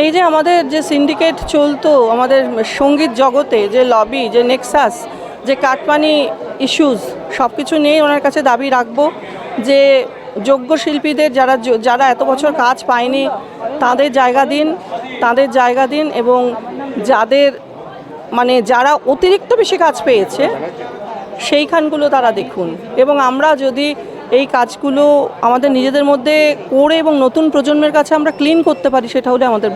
এই যে আমাদের যে সিন্ডিকেট চলতো আমাদের সঙ্গীত জগতে, যে লবি, যে নেক্সাস, যে কাটমানি ইস্যুস, সব কিছু নিয়েই ওনার কাছে দাবি রাখবো যে যোগ্য শিল্পীদের যারা এত বছর কাজ পায়নি তাদের জায়গা দিন এবং যাদের যারা অতিরিক্ত বেশি কাজ পেয়েছে সেইখানগুলো তারা দেখুন। এবং আমরা যদি এই কাজগুলো আমাদের নিজেদের মধ্যে করে এবং নতুন প্রজন্মের কাছে আমরা ক্লিন করতে পারি, সেটা হলে আমাদের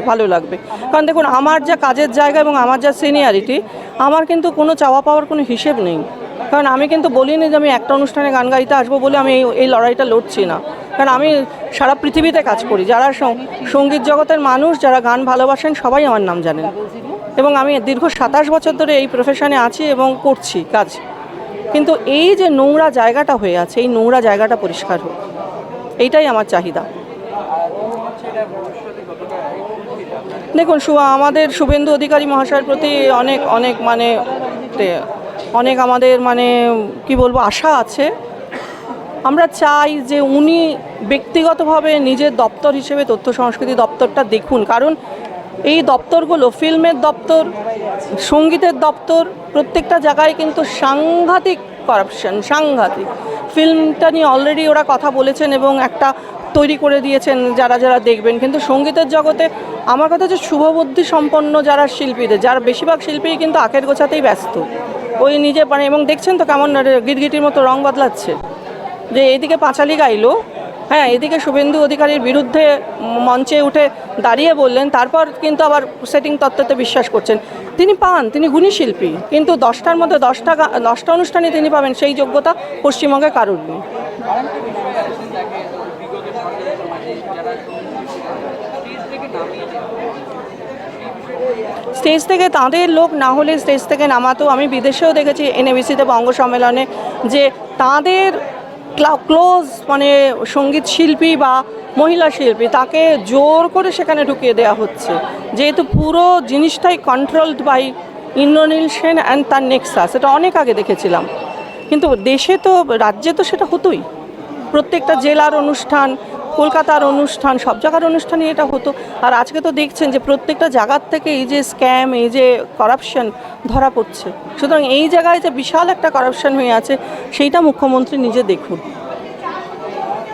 ভালো লাগবে। কারণ দেখুন, আমার যা কাজের জায়গা এবং আমার যা সিনিয়রিটি, আমার কিন্তু কোনো চাওয়া পাওয়ার কোনো হিসেব নেই। কারণ আমি কিন্তু বলিনি যে আমি একটা অনুষ্ঠানে গান গাইতে আসবো বলে আমি এই লড়াইটা লড়ছি না। কারণ আমি সারা পৃথিবীতে কাজ করি, যারা সঙ্গীত জগতের মানুষ, যারা গান ভালোবাসেন, সবাই আমার নাম জানেন। এবং আমি দীর্ঘ 27 বছর ধরে এই প্রফেশনে আছি এবং করছি কাজ। কিন্তু এই যে নোংরা জায়গাটা হয়ে আছে, এই নোংরা জায়গাটা পরিষ্কার হোক, এইটাই আমার চাহিদা। দেখুন, আমাদের শুভেন্দু অধিকারী মহাশয়ের প্রতি অনেক আমাদের কি বলবো আশা আছে। আমরা চাই যে উনি ব্যক্তিগতভাবে নিজের দপ্তর হিসেবে তথ্য সংস্কৃতি দপ্তরটা দেখুন। কারণ এই দপ্তরগুলো, ফিল্মের দপ্তর, সঙ্গীতের দপ্তর, প্রত্যেকটা জায়গায় কিন্তু সাংঘাতিক করাপশন, সাংঘাতিক। ফিল্মটা নিয়ে অলরেডি ওরা কথা বলেছেন এবং একটা তৈরি করে দিয়েছেন যারা দেখবেন। কিন্তু সঙ্গীতের জগতে আমার কথা হচ্ছে শুভবুদ্ধি সম্পন্ন যারা শিল্পীদের, যারা বেশিরভাগ শিল্পী কিন্তু আখের গোছাতেই ব্যস্ত। ওই নিজে এবং দেখছেন তো কেমন গিরগিটির মতো রং বদলাচ্ছে, যে এদিকে পাঁচালি গাইলো, হ্যাঁ, এদিকে শুভেন্দু অধিকারীর বিরুদ্ধে মঞ্চে উঠে দাঁড়িয়ে বললেন, তারপর কিন্তু আবার সেটিং তত্ত্বতে বিশ্বাস করছেন। তিনি গুণী শিল্পী, কিন্তু 10টার মধ্যে 10টা অনুষ্ঠানে তিনি পাবেন, সেই যোগ্যতা পশ্চিমবঙ্গে কারোর নেই। স্টেজ থেকে তাদের লোক না হলে স্টেজ থেকে নামাতো। আমি বিদেশেও দেখেছি, NABCতে বঙ্গ সম্মেলনে, যে তাদের ক্লোজ সঙ্গীত শিল্পী বা মহিলা শিল্পী, তাকে জোর করে সেখানে ঢুকিয়ে দেওয়া হচ্ছে, যেহেতু পুরো জিনিসটাই controlled by Indranil Sen and তার নেক্সাস। এটা অনেক আগে দেখেছিলাম, কিন্তু রাজ্যে তো সেটা হতোই। প্রত্যেকটা জেলার অনুষ্ঠান, কলকাতার অনুষ্ঠান, সব জায়গার অনুষ্ঠানই এটা হতো। আর আজকে তো দেখছেন যে প্রত্যেকটা জায়গার থেকে এই যে স্ক্যাম, এই যে করাপশন ধরা পড়ছে। সুতরাং এই জায়গায় যে বিশাল একটা করাপশন হয়ে আছে, সেইটা মুখ্যমন্ত্রী নিজে দেখুন।